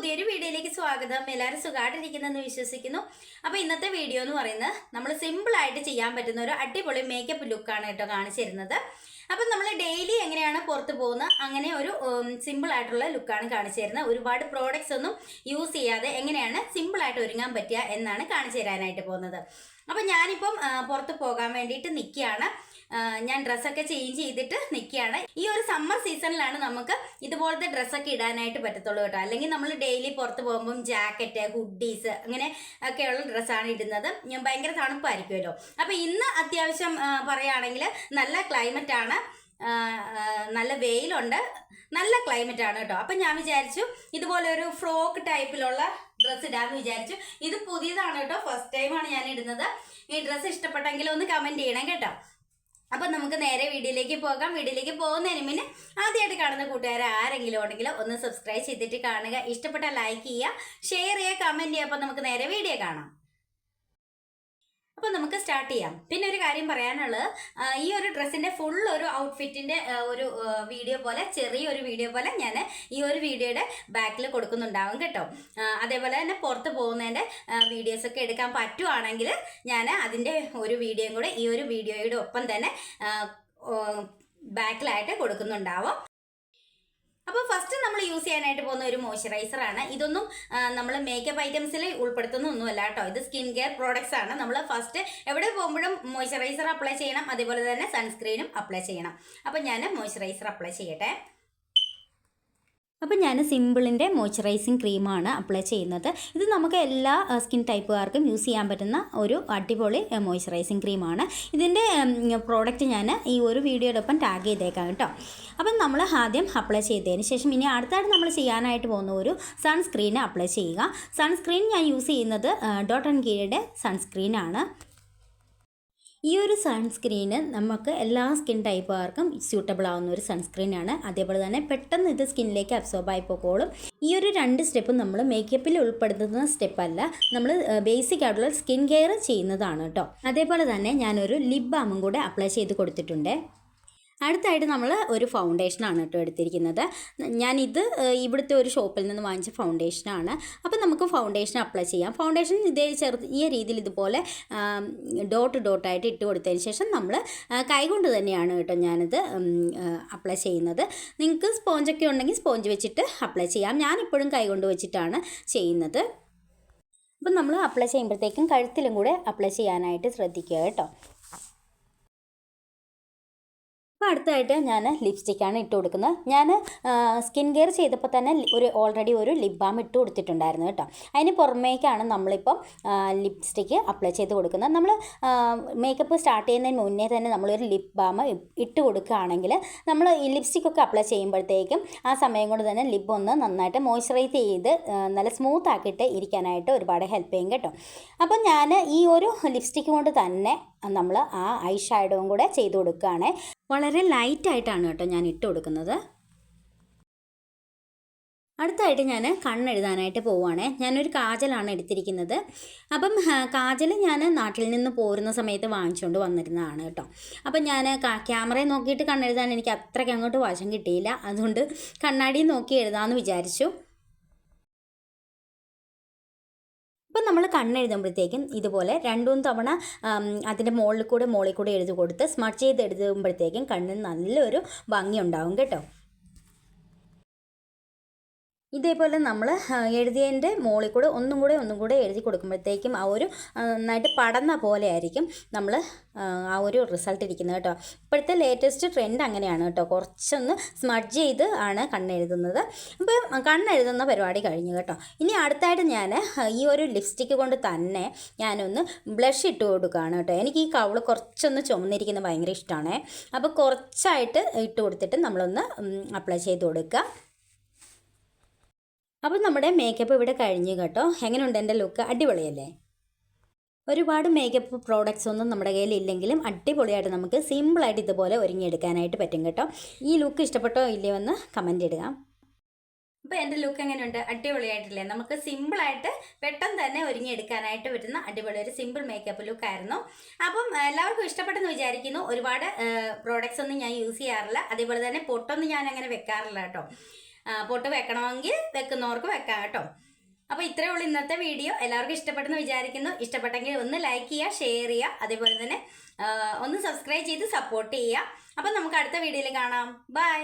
പുതിയൊരു വീഡിയോയിലേക്ക് സ്വാഗതം. എല്ലാവരും സുഖമായിട്ടിരിക്കുന്നെന്ന് വിശ്വസിക്കുന്നു. അപ്പോൾ ഇന്നത്തെ വീഡിയോ എന്ന് പറയുന്നത് നമ്മൾ സിമ്പിളായിട്ട് ചെയ്യാൻ പറ്റുന്ന ഒരു അടിപൊളി മേക്കപ്പ് ലുക്കാണ് കേട്ടോ കാണിച്ചു തരുന്നത്. അപ്പം നമ്മൾ ഡെയിലി എങ്ങനെയാണ് പുറത്ത് പോകുന്നത് അങ്ങനെ ഒരു സിമ്പിളായിട്ടുള്ള ലുക്കാണ് കാണിച്ചു തരുന്നത്. ഒരുപാട് പ്രോഡക്റ്റ്സ് ഒന്നും യൂസ് ചെയ്യാതെ എങ്ങനെയാണ് സിമ്പിളായിട്ട് ഒരുങ്ങാൻ പറ്റുക എന്നാണ് കാണിച്ചു തരാനായിട്ട് പോകുന്നത്. അപ്പം ഞാനിപ്പം പുറത്ത് പോകാൻ വേണ്ടിയിട്ട് നിൽക്കുകയാണ്. ഞാൻ ഡ്രസ്സൊക്കെ ചേഞ്ച് ചെയ്തിട്ട് നിൽക്കുകയാണ്. ഈ ഒരു സമ്മർ സീസണിലാണ് നമുക്ക് ഇതുപോലത്തെ ഡ്രസ്സൊക്കെ ഇടാനായിട്ട് പറ്റത്തുള്ളൂ കേട്ടോ. അല്ലെങ്കിൽ നമ്മൾ ഡെയിലി പുറത്ത് പോകുമ്പം ജാക്കറ്റ്, ഹുഡീസ് അങ്ങനെ ഒക്കെയുള്ള ഡ്രസ്സാണ് ഇടുന്നത്. ഭയങ്കര തണുപ്പായിരിക്കുമല്ലോ. അപ്പോൾ ഇന്ന് അത്യാവശ്യം പറയുകയാണെങ്കിൽ നല്ല ക്ലൈമറ്റ് ആണ്, നല്ല വെയിലുണ്ട്, നല്ല ക്ലൈമറ്റ് ആണ് കേട്ടോ. അപ്പം ഞാൻ വിചാരിച്ചു ഇതുപോലെ ഒരു ഫ്രോക്ക് ടൈപ്പിലുള്ള ഡ്രസ്സ് ഇടാമെന്ന് വിചാരിച്ചു. ഇത് പുതിയതാണ് കേട്ടോ, ഫസ്റ്റ് ടൈമാണ് ഞാൻ ഇടുന്നത്. ഈ ഡ്രസ്സ് ഇഷ്ടപ്പെട്ടെങ്കിൽ ഒന്ന് കമൻറ്റ് ചെയ്യണം കേട്ടോ. അപ്പം നമുക്ക് നേരെ വീഡിയോയിലേക്ക് പോകാം. വീഡിയോയിലേക്ക് പോകുന്നതിന് മുന്നേ ആദ്യമായിട്ട് കാണുന്ന കൂട്ടുകാരെ ആരെങ്കിലും ഉണ്ടെങ്കിൽ ഒന്ന് സബ്സ്ക്രൈബ് ചെയ്തിട്ട് കാണുക. ഇഷ്ടപ്പെട്ടാൽ ലൈക്ക് ചെയ്യുക, ഷെയർ ചെയ്യുക, കമൻറ്റ് ചെയ്യുക. അപ്പം നമുക്ക് നേരെ വീഡിയോ കാണാം. അപ്പോൾ നമുക്ക് സ്റ്റാർട്ട് ചെയ്യാം. പിന്നെ ഒരു കാര്യം പറയാനുള്ളത്, ഈ ഒരു ഡ്രസ്സിൻ്റെ ഫുൾ ഒരു ഔട്ട്ഫിറ്റിൻ്റെ ഒരു വീഡിയോ പോലെ, ചെറിയൊരു വീഡിയോ പോലെ ഞാൻ ഈ ഒരു വീഡിയോയുടെ ബാക്കിൽ കൊടുക്കുന്നുണ്ടാവും കേട്ടോ. അതേപോലെ തന്നെ പുറത്ത് പോകുന്നതിൻ്റെ വീഡിയോസൊക്കെ എടുക്കാൻ പറ്റുവാണെങ്കിൽ ഞാൻ അതിൻ്റെ ഒരു വീഡിയോയും കൂടെ ഈ ഒരു വീഡിയോയുടെ ഒപ്പം തന്നെ ബാക്കിലായിട്ട് കൊടുക്കുന്നുണ്ടാവും. അപ്പോൾ ഫസ്റ്റ് നമ്മൾ യൂസ് ചെയ്യാനായിട്ട് പോകുന്ന ഒരു മോയ്സ്ചറൈസറാണ്. ഇതൊന്നും നമ്മൾ മേക്കപ്പ് ഐറ്റംസിൽ ഉൾപ്പെടുത്തുന്നൊന്നുമല്ല കേട്ടോ. ഇത് സ്കിൻ കെയർ പ്രോഡക്റ്റ്സ് ആണ്. നമ്മൾ ഫസ്റ്റ് എവിടെ പോകുമ്പോഴും മോയ്സ്ചറൈസർ അപ്ലൈ ചെയ്യണം, അതേപോലെ തന്നെ സൺസ്ക്രീനും അപ്ലൈ ചെയ്യണം. അപ്പോൾ ഞാൻ മോയ്സ്ചറൈസർ അപ്ലൈ ചെയ്യട്ടെ. അപ്പോൾ ഞാൻ സിമ്പിളിൻ്റെ മോയ്സ്ചറൈസിങ് ക്രീമാണ് അപ്ലൈ ചെയ്യുന്നത്. ഇത് നമുക്ക് എല്ലാ സ്കിൻ ടൈപ്പുകാർക്കും യൂസ് ചെയ്യാൻ പറ്റുന്ന ഒരു അടിപൊളി മോയ്സ്ചറൈസിങ് ക്രീമാണ്. ഇതിൻ്റെ പ്രോഡക്റ്റ് ഞാൻ ഈ ഒരു വീഡിയോടൊപ്പം ടാഗ് ചെയ്തേക്കാം കേട്ടോ. അപ്പം നമ്മൾ ആദ്യം അപ്ലൈ ചെയ്തതിന് ശേഷം ഇനി അടുത്തായിട്ട് നമ്മൾ ചെയ്യാനായിട്ട് പോകുന്ന ഒരു സൺസ്ക്രീൻ അപ്ലൈ ചെയ്യുക. സൺസ്ക്രീൻ ഞാൻ യൂസ് ചെയ്യുന്നത് ഡോട്ട് ആൻഡ് കീയുടെ സൺസ്ക്രീനാണ്. ഈ ഒരു സൺസ്ക്രീന് നമുക്ക് എല്ലാ സ്കിൻ ടൈപ്പുകാർക്കും സ്യൂട്ടബിൾ ആവുന്ന ഒരു സൺസ്ക്രീനാണ്. അതേപോലെ തന്നെ പെട്ടെന്ന് ഇത് സ്കിന്നിലേക്ക് അബ്സോർബ് ആയി പോകോളും. ഈ ഒരു 2 സ്റ്റെപ്പും നമ്മൾ മേക്കപ്പിൽ ഉൾപ്പെടുത്തുന്ന സ്റ്റെപ്പല്ല, നമ്മൾ ബേസിക് ആയിട്ടുള്ള സ്കിൻ കെയർ ചെയ്യുന്നതാണ് കേട്ടോ. അതേപോലെ തന്നെ ഞാനൊരു ലിപ് ബാമും കൂടെ അപ്ലൈ ചെയ്ത് കൊടുത്തിട്ടുണ്ട്. അടുത്തായിട്ട് നമ്മൾ ഒരു ഫൗണ്ടേഷനാണ് കേട്ടോ എടുത്തിരിക്കുന്നത്. ഞാനിത് ഇവിടുത്തെ ഒരു ഷോപ്പിൽ നിന്ന് വാങ്ങിച്ച ഫൗണ്ടേഷനാണ്. അപ്പോൾ നമുക്ക് ഫൗണ്ടേഷൻ അപ്ലൈ ചെയ്യാം. ഫൗണ്ടേഷൻ ഈ രീതിയിൽ ഇതുപോലെ ഡോട്ടായിട്ട് ഇട്ട് കൊടുത്തതിന് ശേഷം നമ്മൾ കൈകൊണ്ട് തന്നെയാണ് കേട്ടോ ഞാനിത് അപ്ലൈ ചെയ്യുന്നത്. നിങ്ങൾക്ക് സ്പോഞ്ചൊക്കെ ഉണ്ടെങ്കിൽ സ്പോഞ്ച് വെച്ചിട്ട് അപ്ലൈ ചെയ്യാം. ഞാനിപ്പോഴും കൈകൊണ്ട് വെച്ചിട്ടാണ് ചെയ്യുന്നത്. അപ്പം നമ്മൾ അപ്ലൈ ചെയ്യുമ്പോഴത്തേക്കും കഴുത്തിലും കൂടെ അപ്ലൈ ചെയ്യാനായിട്ട് ശ്രദ്ധിക്കുക കേട്ടോ. അപ്പോൾ അടുത്തായിട്ട് ഞാൻ ലിപ്സ്റ്റിക്കാണ് ഇട്ട് കൊടുക്കുന്നത്. ഞാൻ സ്കിൻ കെയർ ചെയ്തപ്പോൾ തന്നെ ഓൾറെഡി ഒരു ലിപ് ബാം ഇട്ട് കൊടുത്തിട്ടുണ്ടായിരുന്നു കേട്ടോ. അതിന് പുറമേക്കാണ് നമ്മളിപ്പം ലിപ്സ്റ്റിക്ക് അപ്ലൈ ചെയ്ത് കൊടുക്കുന്നത്. നമ്മൾ മേക്കപ്പ് സ്റ്റാർട്ട് ചെയ്യുന്നതിന് മുന്നേ തന്നെ നമ്മളൊരു ലിപ് ബാം ഇട്ട് കൊടുക്കുകയാണെങ്കിൽ നമ്മൾ ഈ ലിപ്സ്റ്റിക്കൊക്കെ അപ്ലൈ ചെയ്യുമ്പോഴത്തേക്കും ആ സമയം കൊണ്ട് തന്നെ ലിപ്പ് ഒന്ന് നന്നായിട്ട് മോയ്സ്ചറൈസ് ചെയ്ത് നല്ല സ്മൂത്ത് ആക്കിയിട്ട് ഇരിക്കാനായിട്ട് ഒരുപാട് ഹെൽപ്പ് ചെയ്യും കേട്ടോ. അപ്പം ഞാൻ ഈ ഒരു ലിപ്സ്റ്റിക്ക് കൊണ്ട് തന്നെ നമ്മൾ ആ ഐ ഷാഡോവും കൂടെ ചെയ്ത് കൊടുക്കുകയാണ്. വളരെ ലൈറ്റായിട്ടാണ് കേട്ടോ ഞാൻ ഇട്ട് കൊടുക്കുന്നത്. അടുത്തായിട്ട് ഞാൻ കണ്ണെഴുതാനായിട്ട് പോവുകയാണ്. ഞാനൊരു കാജലാണ് എടുത്തിരിക്കുന്നത്. അപ്പം കാജൽ ഞാൻ നാട്ടിൽ നിന്ന് പോരുന്ന സമയത്ത് വാങ്ങിച്ചുകൊണ്ട് വന്നിരുന്നതാണ് കേട്ടോ. അപ്പം ഞാൻ ക്യാമറയെ നോക്കിയിട്ട് കണ്ണെഴുതാൻ എനിക്ക് അത്രയ്ക്ക് അങ്ങോട്ട് വശം കിട്ടിയില്ല. അതുകൊണ്ട് കണ്ണാടി നോക്കി എഴുതാമെന്ന് വിചാരിച്ചു. ഇപ്പം നമ്മൾ കണ്ണെഴുതുമ്പോഴത്തേക്കും ഇതുപോലെ 2 തവണ അതിൻ്റെ മുകളിൽ കൂടെ എഴുതി കൊടുത്ത് സ്മച്ച് ചെയ്ത് എഴുതുമ്പോഴത്തേക്കും കണ്ണിന് നല്ലൊരു ഭംഗി ഉണ്ടാവും കേട്ടോ. ഇതേപോലെ നമ്മൾ എഴുതിയതിൻ്റെ മുകളിൽ കൂടെ ഒന്നും കൂടെ എഴുതി കൊടുക്കുമ്പോഴത്തേക്കും ആ ഒരു നന്നായിട്ട് പടന്ന പോലെ ആയിരിക്കും നമ്മൾ ആ ഒരു റിസൾട്ട് ഇരിക്കുന്നത് കേട്ടോ. ഇപ്പോഴത്തെ ലേറ്റസ്റ്റ് ട്രെൻഡ് അങ്ങനെയാണ് കേട്ടോ. കുറച്ചൊന്ന് സ്മഡ്ജ് ചെയ്ത് ആണ് കണ്ണെഴുതുന്നത്. അപ്പോൾ കണ്ണെഴുതുന്ന പരിപാടി കഴിഞ്ഞു കേട്ടോ. ഇനി അടുത്തായിട്ട് ഞാൻ ഈ ഒരു ലിപ്സ്റ്റിക്ക് കൊണ്ട് തന്നെ ഞാനൊന്ന് ബ്ലഷ് ഇട്ട് കൊടുക്കുകയാണ് കേട്ടോ. എനിക്ക് ഈ കവിള് കുറച്ചൊന്ന് ചുമന്നിരിക്കുന്നത് ഭയങ്കര ഇഷ്ടമാണ്. അപ്പോൾ കുറച്ചായിട്ട് ഇട്ട് കൊടുത്തിട്ട് നമ്മളൊന്ന് അപ്ലൈ ചെയ്ത് കൊടുക്കുക. അപ്പോൾ നമ്മുടെ മേക്കപ്പ് ഇവിടെ കഴിഞ്ഞു കേട്ടോ. എങ്ങനെയുണ്ട് എൻ്റെ ലുക്ക്? അടിപൊളിയല്ലേ? ഒരുപാട് മേക്കപ്പ് പ്രോഡക്റ്റ്സ് ഒന്നും നമ്മുടെ കയ്യിൽ ഇല്ലെങ്കിലും അടിപൊളിയായിട്ട് നമുക്ക് സിമ്പിളായിട്ട് ഇതുപോലെ ഒരുങ്ങിയെടുക്കാനായിട്ട് പറ്റും കേട്ടോ. ഈ ലുക്ക് ഇഷ്ടപ്പെട്ടോ ഇല്ലയോ എന്ന് കമൻറ്റ് ഇടുക. അപ്പോൾ എൻ്റെ ലുക്ക് എങ്ങനെയുണ്ട്? അടിപൊളിയായിട്ടില്ലേ? നമുക്ക് സിമ്പിളായിട്ട് പെട്ടെന്ന് തന്നെ ഒരുങ്ങിയെടുക്കാനായിട്ട് പറ്റുന്ന അടിപൊളി ഒരു സിമ്പിൾ മേക്കപ്പ് ലുക്കായിരുന്നു. അപ്പം എല്ലാവർക്കും ഇഷ്ടപ്പെട്ടെന്ന് വിചാരിക്കുന്നു. ഒരുപാട് പ്രോഡക്റ്റ്സ് ഒന്നും ഞാൻ യൂസ് ചെയ്യാറില്ല, അതേപോലെ തന്നെ പൊട്ടൊന്നും ഞാൻ അങ്ങനെ വെക്കാറില്ല കേട്ടോ. പൊട്ട് വെക്കണമെങ്കിൽ വെക്കുന്നവർക്ക് വെക്കാം കേട്ടോ. അപ്പോൾ ഇത്രയേ ഉള്ളൂ ഇന്നത്തെ വീഡിയോ. എല്ലാവർക്കും ഇഷ്ടപ്പെട്ടെന്ന് വിചാരിക്കുന്നു. ഇഷ്ടപ്പെട്ടെങ്കിൽ ഒന്ന് ലൈക്ക് ചെയ്യുക, ഷെയർ ചെയ്യുക, അതേപോലെ തന്നെ ഒന്ന് സബ്സ്ക്രൈബ് ചെയ്ത് സപ്പോർട്ട് ചെയ്യുക. അപ്പം നമുക്ക് അടുത്ത വീഡിയോയിൽ കാണാം. ബൈ.